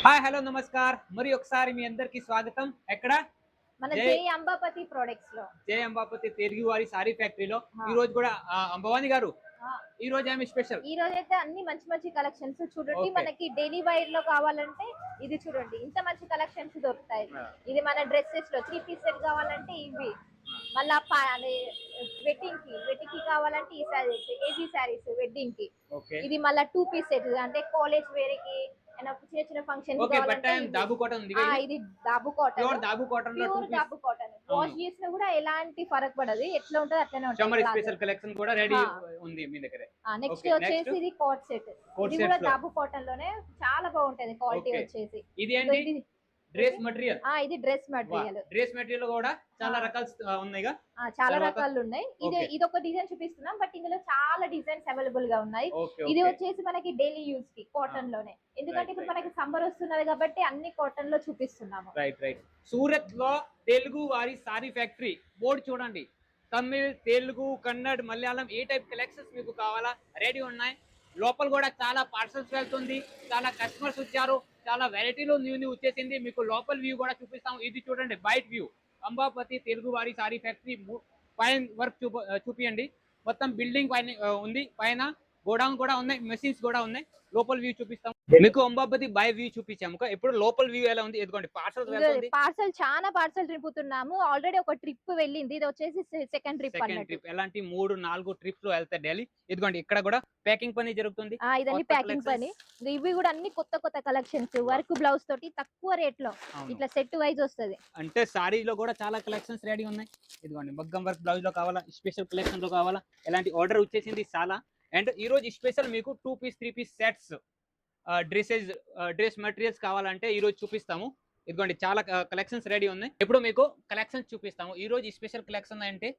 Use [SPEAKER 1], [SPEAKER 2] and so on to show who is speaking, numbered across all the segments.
[SPEAKER 1] Hi hello namaskar మరి ఒకసారి మీ అందరికి స్వాగతం ఎక్కడ
[SPEAKER 2] మన
[SPEAKER 1] జై
[SPEAKER 2] జై అంబాపతి ప్రొడక్ట్స్ లో
[SPEAKER 1] జై అంబాపతి తెలుగు వారి సారీ ఫ్యాక్టరీలో
[SPEAKER 2] ఆ,
[SPEAKER 1] ఈ రోజు కూడా అంబవాని గారు
[SPEAKER 2] ఆ.
[SPEAKER 1] ఈ రోజు ఏమి స్పెషల్
[SPEAKER 2] ఈ రోజు అయితే అన్ని మంచి మంచి కలెక్షన్స్ చూడండి.
[SPEAKER 1] ఓకే
[SPEAKER 2] మనకి డైలీ వైర్ లో కావాలంటే ఇది చూడండి, ఇంత మంచి కలెక్షన్స్ దొరుకుతాయి. ఇది మన డ్రెస్సెస్ లో 3 పీస్ సెట్ కావాలంటే ఇవి, మళ్ళా వెడ్డింగ్ కి కావాలంటే ఈ శారీస్, ఏజీ శారీస్ వెడ్డింగ్ కి.
[SPEAKER 1] ఓకే
[SPEAKER 2] ఇది మళ్ళా 2 పీస్ సెట్ అంటే కాలేజ్ వేర్ కి, చిన్న చిన్న ఫంక్షన్స్
[SPEAKER 1] ఓకే బట్
[SPEAKER 2] కావాలంటే
[SPEAKER 1] టైం
[SPEAKER 2] ఇవి.
[SPEAKER 1] దాబు కాటన్ ఉంది కదా
[SPEAKER 2] ఇది దాబు కాటన్,
[SPEAKER 1] ప్యూర్ దాబు కాటన్ లో 2
[SPEAKER 2] ప్యూర్
[SPEAKER 1] పీస్
[SPEAKER 2] దాబు కాటన్.
[SPEAKER 1] అవును
[SPEAKER 2] వాష్ చేసినా కూడా ఎలాంటి ఫరక్ పడదు, ఎట్లా ఉంటది అట్లనే
[SPEAKER 1] సమ్మర్
[SPEAKER 2] ఉంటుంది
[SPEAKER 1] స్పెషల్
[SPEAKER 2] క్లాత్.
[SPEAKER 1] కలెక్షన్ కూడా రెడీ ఉంది మీ దగ్గర
[SPEAKER 2] నెక్స్ట్
[SPEAKER 1] ఓకే నెక్స్ట్
[SPEAKER 2] వచ్చేసి ఇది కోట్ సెట్.
[SPEAKER 1] కోట్
[SPEAKER 2] ఇది కూడా
[SPEAKER 1] సెట్స్ లో
[SPEAKER 2] దాబు కాటన్ లోనే చాలా బాగుంటది క్వాలిటీ
[SPEAKER 1] ఓకే
[SPEAKER 2] వచ్చేసి.
[SPEAKER 1] ఇది
[SPEAKER 2] ఇదిగో
[SPEAKER 1] ఏంటి
[SPEAKER 2] ఇది
[SPEAKER 1] డ్రెస్ మెటీరియల్
[SPEAKER 2] ఇది డ్రెస్
[SPEAKER 1] వా
[SPEAKER 2] మెటీరియల్.
[SPEAKER 1] డ్రెస్ మెటీరియల్ కూడా చాలా రకాలు ఉన్నాయిగా
[SPEAKER 2] చాలా
[SPEAKER 1] తర్వాత
[SPEAKER 2] రకాలు ఉన్నాయి.
[SPEAKER 1] ఓకే
[SPEAKER 2] ఇది ఒక డిజైన్ చూపిస్తున్నాం, బట్ ఇందులో చాలా డిజైన్స్ అవైలబుల్ గా ఉన్నాయి.
[SPEAKER 1] ఓకే
[SPEAKER 2] ఇది
[SPEAKER 1] ఓకే
[SPEAKER 2] వచ్చేసి మనకి డైలీ యూస్ కి కాటన్ లోనే, ఎందుకంటే
[SPEAKER 1] రైట్
[SPEAKER 2] ఇప్పుడు
[SPEAKER 1] రైట్
[SPEAKER 2] మనకి సమ్మర్ వస్తున్నది కాబట్టి అన్ని కాటన్ లో చూపిస్తున్నాము.
[SPEAKER 1] రైట్ రైట్ సూరత్ లో తెలుగు వారి సారీ ఫ్యాక్టరీ బోర్డు చూడండి. తమిళ్ తెలుగు కన్నడ మలయాళం ఏ టైప్ కలెక్షన్స్ మీకు కావాలా రెడీ ఉన్నాయి. లోపల కూడా చాలా పార్సల్స్ వెళ్తుంది, చాలా కస్టమర్స్ వచ్చారు, చాలా వెరైటీలో న్యూ వచ్చేసింది. మీకు లోపల వ్యూ కూడా చూపిస్తాం. ఇది చూడండి బయట వ్యూ అంబాపతి తెలుగు వారి సారీ ఫ్యాక్టరీ పైన వర్క్ చూపియండి. మొత్తం బిల్డింగ్ పైన ఉంది, పైన గోడౌన్ కూడా ఉన్నాయి, మెషిన్స్ కూడా ఉన్నాయి. లోపల వ్యూ చూపిస్తాం మీకు. అంబాపతి బై వ్యూ చూపించాము. ఇప్పుడు లోపల వ్యూ ఎలా ఉంది ఎదుకోండి, పార్సల్ వెళ్తుంది.
[SPEAKER 2] పార్సల్ చాలా పార్సల్ నింపుతున్నాము. ఆల్రెడీ ఒక ట్రిప్ వెళ్ళింది, ఇది వచ్చేసి సెకండ్ ట్రిప్
[SPEAKER 1] సెకండ్
[SPEAKER 2] అన్నట్టు.
[SPEAKER 1] ట్రిప్ ఎలాంటి 3-4 ట్రిప్లు వెళ్తాయి డైలీ. ఇదిగోండి ఇక్కడ కూడా ప్యాకింగ్ పని జరుగుతుంది.
[SPEAKER 2] ఇదన్నీ
[SPEAKER 1] కొత్త
[SPEAKER 2] ప్యాకింగ్
[SPEAKER 1] collections.
[SPEAKER 2] పని. ఇవి కూడా అన్ని కొత్త కొత్త కలెక్షన్స్, వర్క్ బ్లౌజ్ తోటి తక్కువ రేట్ లో
[SPEAKER 1] అవును
[SPEAKER 2] ఇట్లా సెట్ వైజ్ వస్తది.
[SPEAKER 1] అంటే సారీలో కూడా చాలా కలెక్షన్స్ రెడీ ఉన్నాయి. ఇదిగోండి మగ్గం వర్క్ బ్లౌజ్ లో కావాలా, స్పెషల్ కలెక్షన్ లో కావాలా, ఎలాంటి ఆర్డర్ వచ్చేసింది చాలా. అండ్ ఈ రోజు స్పెషల్ మీకు 2 piece 3 piece sets dress materials కావాలంటే ఈ రోజు చూపిస్తాము. ఇదిగోండి చాలా కలెక్షన్స్ రెడీ ఉన్నాయి. ఇప్పుడు మీకు కలెక్షన్స్ చూపిస్తాము. ఈ రోజు స్పెషల్ కలెక్షన్ అంటే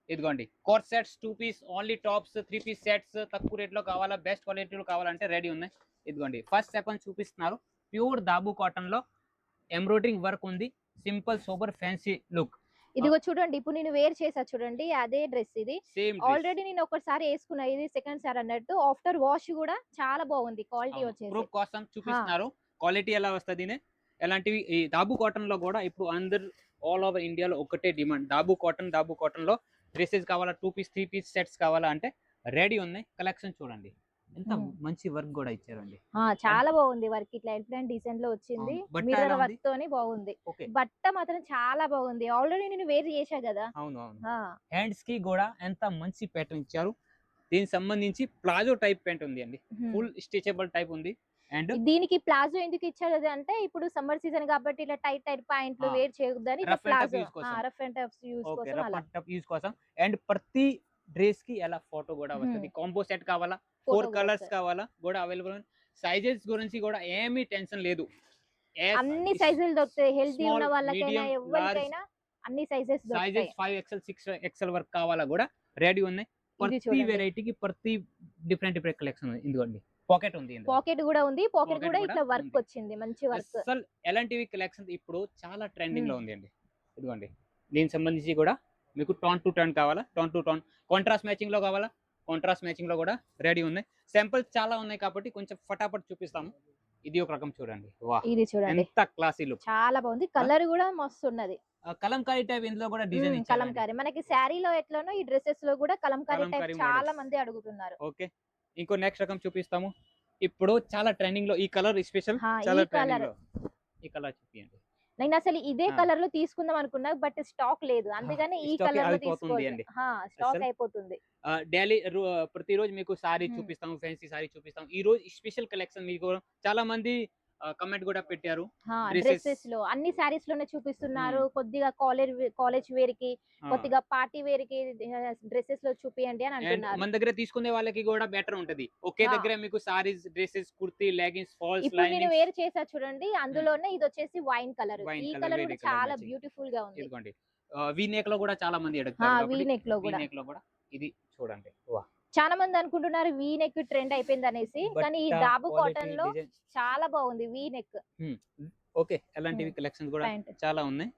[SPEAKER 1] ఇదిగోండి coat sets 2 piece only tops 3 piece sets తక్కువ రేట్లో కావాలా, బెస్ట్ క్వాలిటీలో కావాలంటే రెడీ ఉన్నాయి. ఇదిగోండి ఫస్ట్ సెకండ్ చూపిస్తున్నారు. ప్యూర్ దాబు కాటన్ లో ఎంబ్రాయిడరింగ్ వర్క్ ఉంది, సింపుల్ సూపర్ ఫ్యాన్సీ లుక్.
[SPEAKER 2] ఇదిగో చూడండి, ఇప్పుడు నేను వేర్ చేసా చూడండి, అదే డ్రెస్ ఇది.
[SPEAKER 1] సేమ్
[SPEAKER 2] ఆల్రెడీ నేను ఒకసారి వేసుకున్నా, ఇది సెకండ్ సార్ అన్నట్టు. ఆఫ్టర్ వాష్ కూడా చాలా బాగుంది క్వాలిటీ వచ్చేసి.
[SPEAKER 1] ప్రూఫ్ కోసం చూపిస్తున్నారు. క్వాలిటీ ఎలా వస్తుంది ఎలాంటివి. ఈ దాబు కాటన్ లో కూడా ఇప్పుడు అందరు ఆల్ ఓవర్ ఇండియాలో ఒకటే డిమాండ్, దాబు కాటన్ లో డ్రెస్సెస్ కావాలా, 2 పీస్ 3 పీస్ సెట్స్ కావాలా అంటే రెడీ ఉన్నాయి. కలెక్షన్ చూడండి ఎంత మంచి వర్క్ కూడా ఇచ్చారండి.
[SPEAKER 2] చాలా బాగుంది వర్క్, ఇట్లా ఎలిఫెంట్ డిజైన్ లో వచ్చింది,
[SPEAKER 1] బట్ట
[SPEAKER 2] మిర్రర్
[SPEAKER 1] ఎలా ఉంది?
[SPEAKER 2] వర్క్ తోని బాగుంది.
[SPEAKER 1] ఓకే
[SPEAKER 2] బట్ట మాత్రం చాలా బాగుంది, ఆల్రెడీ నేను వేర్ చేసా కదా.
[SPEAKER 1] అవును అవును.
[SPEAKER 2] ఆ,
[SPEAKER 1] హ్యాండ్స్ కి కూడా ఎంత మంచి ప్యాటర్న్ ఇచ్చారు. దీనికి సంబంధించి ప్లాజో టైప్ ప్యాంట్ ఉంది అండి,
[SPEAKER 2] హ్మ్.
[SPEAKER 1] ఫుల్ స్ట్రెచబుల్ టైప్ ఉంది. అండ్
[SPEAKER 2] దీనికి ప్లాజో ఎందుకు ఇచ్చారు అంటే, ఇప్పుడు సమ్మర్ సీజన్ కాబట్టి ఇట్లా టైట్ టైట్ ప్యాంట్లు వేర్ చేయొద్దని ఇట్లా
[SPEAKER 1] rough and tough
[SPEAKER 2] palazzo,
[SPEAKER 1] use కోసం.
[SPEAKER 2] Rough and tough use
[SPEAKER 1] okay
[SPEAKER 2] కోసం
[SPEAKER 1] రఫ్
[SPEAKER 2] అలా.
[SPEAKER 1] అండ్ టఫ్ యూస్ కోసం. అండ్ ప్రతి డ్రెస్ కి ఎలా ఫోటో కూడా వస్తుంది. కాంబో సెట్ కావాలా, 4 కలర్స్ కావాలా కూడా అవైలబుల్. సైజెస్ గురించి కూడా ఏమీ టెన్షన్ లేదు.
[SPEAKER 2] అన్ని సైజులు దొరుకుతాయి, హెల్తీ ఉన్న
[SPEAKER 1] స్మాల్
[SPEAKER 2] వాళ్ళకైనా
[SPEAKER 1] మీడియం లార్జ్
[SPEAKER 2] ఎవరికైనా అన్ని సైజెస్ దొరుకుతాయి.
[SPEAKER 1] సైజెస్ 5XL 6XL వరకు కావాలా కూడా రెడీ ఉన్నాయి.
[SPEAKER 2] ఇది
[SPEAKER 1] ప్రతి
[SPEAKER 2] చూడండి,
[SPEAKER 1] వెరైటీకి ప్రతి డిఫరెంట్ కలెక్షన్ ఉంది. ఇదిగోండి పాకెట్ ఉంది ఇందులో.
[SPEAKER 2] పాకెట్ కూడా ఉంది, పాకెట్
[SPEAKER 1] Pocket
[SPEAKER 2] కూడా
[SPEAKER 1] కూడా
[SPEAKER 2] ఇట్లా వర్క్
[SPEAKER 1] ఉంది.
[SPEAKER 2] వచ్చింది, మంచి వర్క్.
[SPEAKER 1] అసలు ఎలాంటివి కలెక్షన్ ఇప్పుడు చాలా ట్రెండింగ్ లో ఉంది అండి. ఇదిగోండి దీనికి సంబంధించి కూడా మీకు టోన్ టు టోన్ కావాలా, tone to tone contrast matching లో కావాలా, కాంట్రాస్ట్ మ్యాచింగ్ లో కూడా రెడీ ఉన్నాయి. శాంపిల్స్ చాలా ఉన్నాయి కాబట్టి కొంచెం ఫటాఫట్ చూపిస్తాము. ఇది ఒక రకం చూడండి, వా
[SPEAKER 2] ఇది చూడండి
[SPEAKER 1] ఎంత క్లాసీ లుక్.
[SPEAKER 2] చాలా బాగుంది, కలర్ కూడా మస్తు ఉన్నది.
[SPEAKER 1] కలంకారీ టైప్ ఇందులో కూడా డిజైన్ ఇచ్చారు.
[SPEAKER 2] కలంకారీ మనకి శారీలో ఎట్లనో ఈ డ్రెస్సెస్ లో కూడా కలంకారీ టైప్
[SPEAKER 1] కలంకారీ
[SPEAKER 2] చాలా
[SPEAKER 1] models.
[SPEAKER 2] మంది అడుగుతున్నారు.
[SPEAKER 1] ఓకే ఇంకో నెక్స్ట్ రకం చూపిస్తాము. ఇప్పుడు చాలా ట్రెండింగ్ లో ఈ కలర్ స్పెషల్,
[SPEAKER 2] ఈ
[SPEAKER 1] చాలా
[SPEAKER 2] కలర్
[SPEAKER 1] ట్రెండింగ్ లో ఈ కలర్ చూపియండి.
[SPEAKER 2] నేను అసలు ఇదే కలర్ లో తీసుకుందాం అనుకున్నా, బట్ స్టాక్ లేదు, అందుకని ఈ
[SPEAKER 1] స్టాక్
[SPEAKER 2] కలర్ లో
[SPEAKER 1] అయిపోతుంది అండి.
[SPEAKER 2] స్టాక్
[SPEAKER 1] అసలు
[SPEAKER 2] అయిపోతుంది.
[SPEAKER 1] డైలీ ప్రతిరోజు మీకు సారీ చూపిస్తాము, ఫ్యాన్సీ సారీ చూపిస్తాం. ఈ రోజు స్పెషల్ కలెక్షన్ మీకు చాలా మంది కమెంట్ కూడా పెట్టారు.
[SPEAKER 2] డ్రెస్సెస్ లో అన్ని సారీస్ లోనే చూపిస్తున్నారు. కొద్దిగా కాలేజ్ వేర్ కి, కొద్దిగా పార్టీ వేర్ కి డ్రెస్సెస్ లో చూపియండి అని
[SPEAKER 1] అండ్
[SPEAKER 2] అంటున్నారు.
[SPEAKER 1] మన దగ్గర తీసుకునే వాళ్ళకి కూడా బెటర్ ఉంటది. ఒకే దగ్గర మీకు saris, dresses, kurti, leggings, falls,
[SPEAKER 2] ఇప్పుడు నేను
[SPEAKER 1] లైనింగ్స్.
[SPEAKER 2] వేర్ చేసా చూడండి, అందులోనే ఇది వచ్చేసి వైన్ కలర్.
[SPEAKER 1] వైన్
[SPEAKER 2] ఈ
[SPEAKER 1] కలర్,
[SPEAKER 2] కలర్
[SPEAKER 1] వేరే
[SPEAKER 2] కూడా
[SPEAKER 1] కలర్
[SPEAKER 2] చాలా
[SPEAKER 1] మ్యాచింగ్.
[SPEAKER 2] బ్యూటిఫుల్ గా ఉంది.
[SPEAKER 1] ఇదిగోండి వి నెక్ లో కూడా చాలా మంది అడుగుతారు
[SPEAKER 2] వీ
[SPEAKER 1] కాబట్టి
[SPEAKER 2] నెక్ లో
[SPEAKER 1] వి
[SPEAKER 2] కూడా
[SPEAKER 1] నెక్ లో కూడా ఇది చూడండి. వా
[SPEAKER 2] చాలా మంది అనుకుంటున్నారు వీ నెక్ ట్రెండ్ అయిపోయింది అనేసి, కానీ ఈ దాబు కాటన్ లో చాలా బాగుంది వీ నెక్.
[SPEAKER 1] ఓకే ఎలాంటివి కలెక్షన్స్ కూడా
[SPEAKER 2] ప్యాంట్
[SPEAKER 1] చాలా ఉన్నాయి.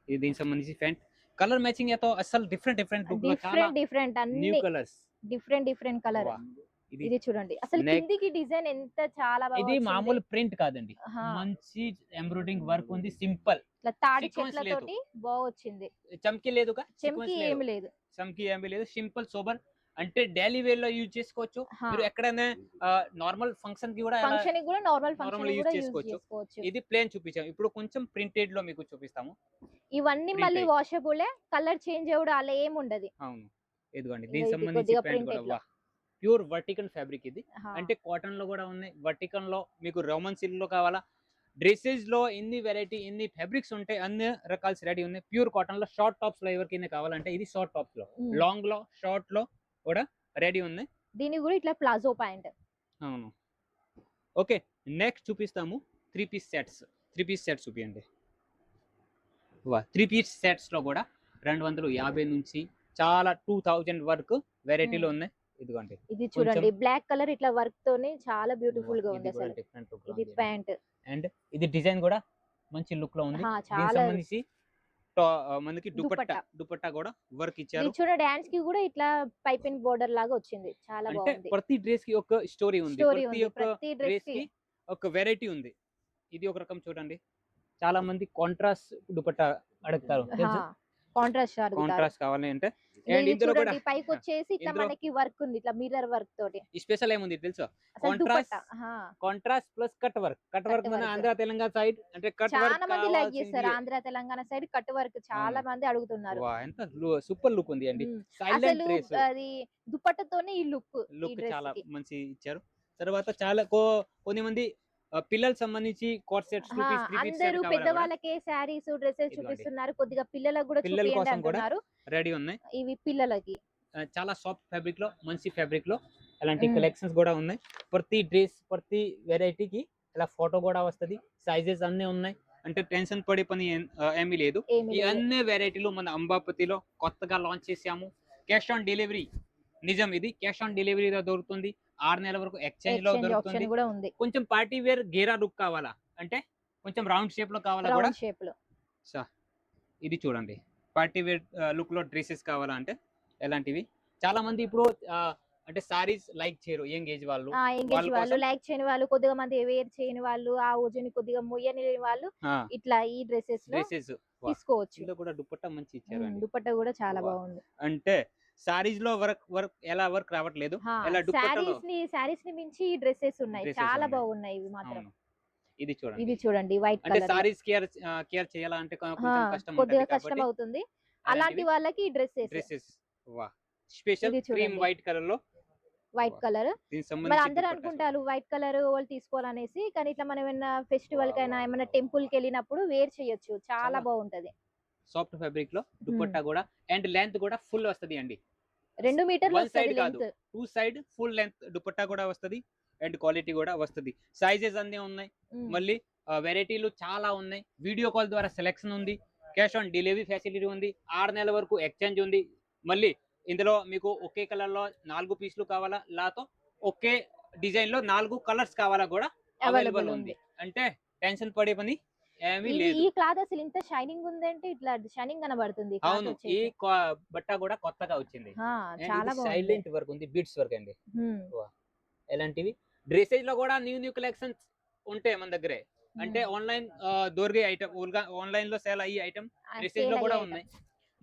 [SPEAKER 1] ఇది దీనికి సంబంధించి ప్యాంట్ కలర్ మ్యాచింగ్ అయితే అసలు డిఫరెంట్ లుక్ లో చాలా
[SPEAKER 2] డిఫరెంట్
[SPEAKER 1] న్యూ
[SPEAKER 2] అన్ని
[SPEAKER 1] కలర్స్.
[SPEAKER 2] Different colour. ఇది చూడండి అసలు
[SPEAKER 1] neck.
[SPEAKER 2] కిందికి డిజైన్ ఎంత చాలా బాగా
[SPEAKER 1] ఇది
[SPEAKER 2] వచ్చింది.
[SPEAKER 1] మామూలు ప్రింట్ కాదండి,
[SPEAKER 2] ఆహా.
[SPEAKER 1] మంచి ఎంబ్రాయిడరింగ్ వర్క్ ఉంది, సింపుల్.
[SPEAKER 2] ఇట్లా తాడి
[SPEAKER 1] Sequence
[SPEAKER 2] చెట్లతోటి బాగా వచ్చింది.
[SPEAKER 1] చమ్కీ లేదుగా,
[SPEAKER 2] చెంకి ఏమి లేదు.
[SPEAKER 1] చమ్కీ ఏమీ లేదు, సింపుల్ సోబర్. అంటే డైలీ వేర్ లో యూజ్ చేసుకోవచ్చు. మీరు ఎక్కడైనా నార్మల్ ఫంక్షన్ కి కూడా
[SPEAKER 2] ఫంక్షన్ కి కూడా నార్మల్
[SPEAKER 1] Normal
[SPEAKER 2] ఫంక్షన్
[SPEAKER 1] use
[SPEAKER 2] కూడా యూజ్
[SPEAKER 1] చేసుకోవచ్చు.
[SPEAKER 2] చేసుకోవచ్చు.
[SPEAKER 1] ఇది ప్లేన్ చూపించాం, ఇప్పుడు కొంచెం ప్రింటెడ్ లో మీకు చూపిస్తాము.
[SPEAKER 2] ఇవన్నీ
[SPEAKER 1] print
[SPEAKER 2] మళ్ళీ
[SPEAKER 1] అయ్యి.
[SPEAKER 2] వాషబులే, కలర్ చేంజ్ అవ్వడం అలా ఏమి ఉండదు.
[SPEAKER 1] అవును, ఇదిగోండి
[SPEAKER 2] ఇగో
[SPEAKER 1] దీనికి
[SPEAKER 2] ఇది
[SPEAKER 1] సంబంధించి
[SPEAKER 2] కొద్దిగా
[SPEAKER 1] ప్రింట్ కూడా
[SPEAKER 2] printed లో.
[SPEAKER 1] ప్యూర్ వర్టికల్ ఫ్యాబ్రిక్ ఇది.
[SPEAKER 2] ఆహా.
[SPEAKER 1] అంటే కాటన్ లో కూడా ఉన్నాయి, వర్టికల్ లో మీకు రోమన్ సిల్క్ లో కావాలా, డ్రెస్సెస్ లో ఎన్ని వెరైటీ ఎన్ని ఫ్యాబ్రిక్స్ ఉంటాయి అన్ని రకాల రెడీ ఉన్నాయి. ప్యూర్ కాటన్ లో షార్ట్ టాప్స్ లో ఎవరికైనా కావాలంటే ఇది షార్ట్ టాప్స్ లో, లాంగ్ లో షార్ట్ లో కూడా రెడీ ఉన్నాయి.
[SPEAKER 2] దీనికి కూడా ఇట్లా ప్లాజో ప్యాంట్.
[SPEAKER 1] అవును. ఓకే, నెక్స్ట్ చూపిస్తాము 3 పీస్ సెట్స్. 3 పీస్ సెట్స్ చూపియండి. 3 పీస్ సెట్స్ లో కూడా 250 నుంచి చాలా 2000 వరకు వెరైటీలు ఉన్నాయి. ఇదిగోండి,
[SPEAKER 2] ఇది చూడండి బ్లాక్ కలర్ ఇట్లా వర్క్ తోని చాలా బ్యూటిఫుల్ గా ఉంది
[SPEAKER 1] ఇది కూడా
[SPEAKER 2] అసలు.
[SPEAKER 1] డిఫరెంట్ లుక్
[SPEAKER 2] ఇది ప్యాంట్
[SPEAKER 1] అండ్ ఇది డిజైన్ కూడా మంచి లుక్ లో ఉంది. దీనికి
[SPEAKER 2] చాలా
[SPEAKER 1] సంబంధించి మనకి దుపట్టా కూడా వర్క్ ఇచ్చారు.
[SPEAKER 2] ఇది చూడ డాన్స్ కి కూడా ఇట్లా పైపింగ్ బోర్డర్ లాగా వచ్చింది, చాలా
[SPEAKER 1] అంటే
[SPEAKER 2] బాగుంది.
[SPEAKER 1] ప్రతి డ్రెస్ కి ఒక స్టోరీ ఉంది, ప్రతి ఒక్క
[SPEAKER 2] ప్రతి డ్రెస్
[SPEAKER 1] డ్రెస్ కి ఒక వెరైటీ ఉంది. ఇది ఒక రకం చూడండి, చాలా మంది కాంట్రాస్ట్ దుపట్టా అడుగుతారు, కాంట్రాస్ట్ కావాలి అంటే. అండ్ ఇందులో కూడా
[SPEAKER 2] చూడండి పైకి వచ్చేసి ఇట్లా
[SPEAKER 1] ఇందులో
[SPEAKER 2] మనకి వర్క్ ఉంది, ఇట్లా మిర్రర్ వర్క్ తోటి.
[SPEAKER 1] స్పెషల్ ఏముంది తెలుసా,
[SPEAKER 2] అసలు dupatta
[SPEAKER 1] contrast plus cut work మన ఆంధ్ర తెలంగాణ సైడ్ అంటే కట్ వర్క్
[SPEAKER 2] చాలా మంది లైక్ చేస్తారు. Andhra Telangana side cut work చాలా మంది అడుగుతున్నారు.
[SPEAKER 1] ఎంత సూపర్ లుక్ ఉంది అండి. సైలెంట్
[SPEAKER 2] అసలు
[SPEAKER 1] డ్రెస్,
[SPEAKER 2] అది దుపట్టతోనే ఈ లుక్
[SPEAKER 1] చాలా మంచి ఇచ్చారు. తర్వాత చాలా కొన్ని మంది పిల్లలకు సంబంధించి కోట్ సెట్స్
[SPEAKER 2] అందరూ పెద్దవాళ్ళకే శారీస్ డ్రెస్సెస్ చూపిస్తున్నారు, కొద్దిగా పిల్లలకు కూడా
[SPEAKER 1] పిల్లల
[SPEAKER 2] చూపియండి
[SPEAKER 1] కోసం కూడా
[SPEAKER 2] అంటున్నారు.
[SPEAKER 1] రెడీ ఉన్నాయి.
[SPEAKER 2] ఇవి పిల్లలకి
[SPEAKER 1] చాలా సాఫ్ట్ ఫ్యాబ్రిక్ లో, మంచి ఫ్యాబ్రిక్ లో అలాంటి కలెక్షన్స్ కూడా ఉన్నాయి. ప్రతి డ్రెస్ ప్రతి వెరైటీకి ఇలా ఫోటో కూడా వస్తది, సైజెస్ అన్ని ఉన్నాయి. అంటే టెన్షన్ పడే పని ఏమీ లేదు. ఈ అన్ని వెరైటీలు మన అంబాపతిలో కొత్తగా లాంచ్ చేసాము. క్యాష్ ఆన్ డెలివరీ, నిజం ఇది క్యాష్ ఆన్ డెలివరీలో దొరుకుతుంది. 6 నెలల వరకు ఎక్స్చేంజ్ లో దొరుకుతుంది.
[SPEAKER 2] కూడా ఉంది.
[SPEAKER 1] కొంచెం పార్టీ వేర్ గేరా లుక్ కావాలా అంటే, కొంచెం రౌండ్ షేప్ లో కావాలా కూడా,
[SPEAKER 2] రౌండ్ షేప్ లో
[SPEAKER 1] ఇది చూడండి. పార్టీ వేర్ లుక్ లో డ్రెస్సెస్ కావాలా అంటే ఎలాంటివి. చాలా మంది ఇప్పుడు అంటే సారీస్ లైక్ చేయరు, యంగ్ ఏజ్ వాళ్ళు
[SPEAKER 2] లైక్ చేయని వాళ్ళు, కొద్దిగా మంది వేర్ చేయని వాళ్ళు, ఆ ఓజుని కొద్దిగా మొయ్యని వాళ్ళు ఇట్లా ఈ డ్రెస్సెస్ తీసుకోవచ్చు.
[SPEAKER 1] ఇందులో కూడా దుపట్టా మంచి ఇచ్చారు,
[SPEAKER 2] దుపట్టా కూడా చాలా బాగుంది.
[SPEAKER 1] అంటే సారీస్ లో వర్క్ ఎలా వర్క్ రావట్లేదు, ఎలా దుపట్టాలో
[SPEAKER 2] సారీస్ ని మించి ఈ డ్రెస్సెస్ ఉన్నాయి, చాలా బాగున్నాయి ఇవి మాత్రం.
[SPEAKER 1] ఇది చూడండి
[SPEAKER 2] వైట్
[SPEAKER 1] అంటే
[SPEAKER 2] కలర్.
[SPEAKER 1] సారీస్ కేర్ చేయాలంటే
[SPEAKER 2] కొద్దిగా కష్టం అవుతుంది, అలాంటి వాళ్ళకి ఈ
[SPEAKER 1] dresses special cream white colour లో.
[SPEAKER 2] వైట్ కలర్ మరి అందరూ అనుకుంటారు వైట్ కలర్ వాళ్ళు తీసుకోవాలనేసి, కానీ ఇట్లా మనం ఏమైనా ఫెస్టివల్ కైనా ఏమైనా టెంపుల్ కి వెళ్ళినప్పుడు వేర్ చేయొచ్చు, చాలా బాగుంటది.
[SPEAKER 1] సాఫ్ట్ ఫ్యాబ్రిక్ లో దుపట్టా కూడా అండ్ లెంత్ కూడా ఫుల్ వస్తది అండి.
[SPEAKER 2] 2 మీటర్లు వస్తది length,
[SPEAKER 1] 2 side full length dupatta కూడా వస్తది అండ్ క్వాలిటీ కూడా వస్తది. సైజెస్ అన్ని ఉన్నాయి, మళ్ళీ వెరైటీలు చాలా ఉన్నాయి. వీడియో కాల్ ద్వారా సెలెక్షన్ ఉంది, క్యాష్ ఆన్ డెలివరీ ఫెసిలిటీ ఉంది, 6 నెలల వరకు ఎక్స్చేంజ్ ఉంది. మళ్ళీ ఇందులో మీకు ఒకే కలర్ లో 4 పీసులు కావాలా, లాతో ఒకే డిజైన్ లో 4 కలర్స్ కావాలా కూడా అవైలబుల్ ఉంది. అంటే టెన్షన్ పడే పని ఏమీ లేదు.
[SPEAKER 2] ఈ క్లాత్ అసలు ఇంత షైనింగ్ ఉందంటే ఇట్లా షైనింగ్ కనబడుతుంది.
[SPEAKER 1] అవును, ఈ బట్ట కూడా కొత్తగా వచ్చింది, చాలా సైలెంట్ వర్క్ ఉంది, బీడ్స్ వర్క్ అండి. ఎలాంటివి డ్రెస్సెస్ లో కూడా న్యూ కలెక్షన్స్ ఉంటాయి మన దగ్గరే. అంటే ఆన్లైన్ దొరికే ఐటమ్, ఆన్లైన్ లో సేల్ అయ్యే ఐటమ్ డ్రెస్సెస్ లో కూడా ఉన్నాయి.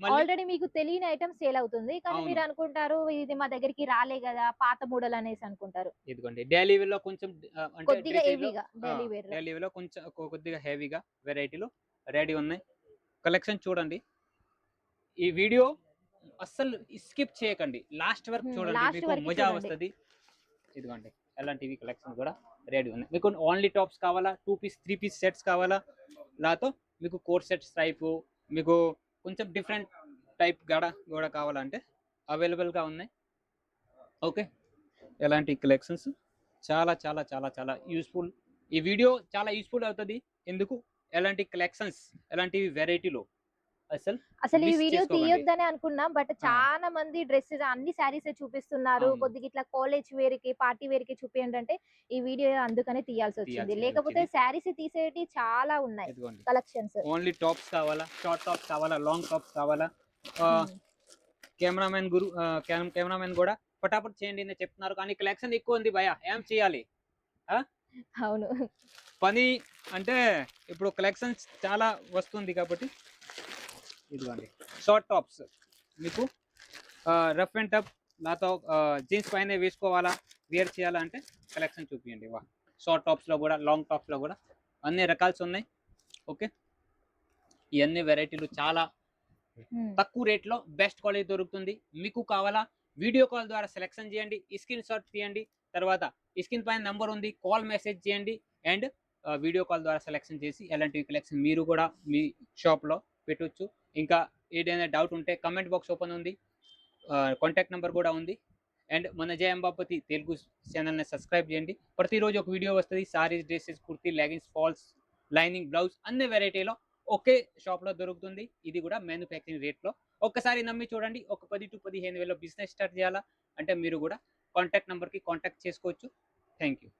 [SPEAKER 2] ఆల్రెడీ మీకు తెలియని ఐటమ్ సేల్ అవుతుంది, కానీ మీరు అనుకుంటారు ఇది మా దగ్గరికి రాలే కదా పాత మోడల్ అనేసి అనుకుంటారు.
[SPEAKER 1] ఇదిగోండి డైలీ వేర్ లో కొంచెం
[SPEAKER 2] కొద్దిగా హెవీగా,
[SPEAKER 1] డైలీ వేర్ లో కొంచెం కొద్దిగా హెవీగా వెరైటీలు రెడీ ఉన్నాయి. కలెక్షన్ చూడండి, ఈ వీడియో అస్సలు స్కిప్ చేయకండి, లాస్ట్ వరకు చూడండి, మీకు మజా వస్తుంది. ఇదిగోండి అలాంటివి కలెక్షన్ కూడా రెడీ ఉన్నాయి. మీకు ఓన్లీ టాప్స్ కావాలా, 2 పీస్ 3 పీస్ సెట్స్ కావాలా, లాతో మీకు కోర్ సెట్స్ టైప్, మీకు కొంచెం డిఫరెంట్ టైప్ కూడా కావాలంటే అవైలబుల్ గా ఉన్నాయి. ఓకే, ఎలాంటి కలెక్షన్స్ చాలా చాలా చాలా చాలా యూస్ఫుల్. ఈ వీడియో చాలా యూస్ఫుల్ అవుతుంది. ఎందుకు, ఎలాంటి కలెక్షన్స్ ఎలాంటి వెరైటీలు
[SPEAKER 2] అసలు ఈ వీడియో తీయొద్దని అనుకున్నాం, బట్ చాలా మంది డ్రెస్సెస్ అన్ని సారీస్ చూపిస్తున్నారు. కొద్దిగా ఇట్లా కాలేజ్ వేర్ కి పార్టీ వేర్ కి చూపియండి అంటే ఈ వీడియో అందుకనే తీయాల్సి వచ్చింది, లేకపోతే సారీస్ తీసేటి చాలా ఉన్నాయి కలెక్షన్స్.
[SPEAKER 1] ఓన్లీ టాప్స్ కావాలా, షార్ట్ టాప్స్ కావాలా, లాంగ్ టాప్స్ కావాలా, కెమెరామెన్ కూడా ఫటాఫట్ చేయండి అని చెప్తున్నారు, కానీ కలెక్షన్ ఎక్కువ ఉంది భయ, ఏం చేయాలి?
[SPEAKER 2] అవును.
[SPEAKER 1] పని అంటే ఇప్పుడు కలెక్షన్స్ చాలా వస్తుంది కాబట్టి ఇదిగోండి షార్ట్ టాప్స్ మీకు రఫ్ అండ్ టఫ్ నాతో జీన్స్ పైన వేసుకోవాలా, వేర్ చేయాలా అంటే కలెక్షన్ చూపించండి. వా షార్ట్ టాప్స్లో కూడా లాంగ్ టాప్స్లో కూడా అన్ని రకాల్స్ ఉన్నాయి. ఓకే, ఇవన్నీ వెరైటీలు చాలా తక్కువ రేట్లో బెస్ట్ క్వాలిటీ దొరుకుతుంది. మీకు కావాలా వీడియో కాల్ ద్వారా సెలెక్షన్ చేయండి, స్క్రీన్ షాట్ తీయండి, తర్వాత స్క్రీన్ పైన నెంబర్ ఉంది, కాల్ మెసేజ్ చేయండి అండ్ వీడియో కాల్ ద్వారా సెలెక్షన్ చేసి ఎలాంటి కలెక్షన్ మీరు కూడా మీ షాప్లో పెట్టొచ్చు. ఇంకా ఏదైనా డౌట్ ఉంటే కమెంట్ బాక్స్ ఓపెన్ ఉంది, కాంటాక్ట్ నెంబర్ కూడా ఉంది. అండ్ మన జై అంబాపతి తెలుగు ఛానల్ని సబ్స్క్రైబ్ చేయండి. ప్రతిరోజు ఒక వీడియో వస్తుంది, saris, dresses, kurti, leggings, falls, lining, blouse అన్ని వెరైటీలో ఒకే షాప్లో దొరుకుతుంది. ఇది కూడా మ్యానుఫ్యాక్చరింగ్ రేట్లో. ఒక్కసారి నమ్మి చూడండి. ఒక 10 to 15 వేల బిజినెస్ స్టార్ట్ చేయాలా అంటే మీరు కూడా కాంటాక్ట్ నెంబర్కి కాంటాక్ట్ చేసుకోవచ్చు. Thank you.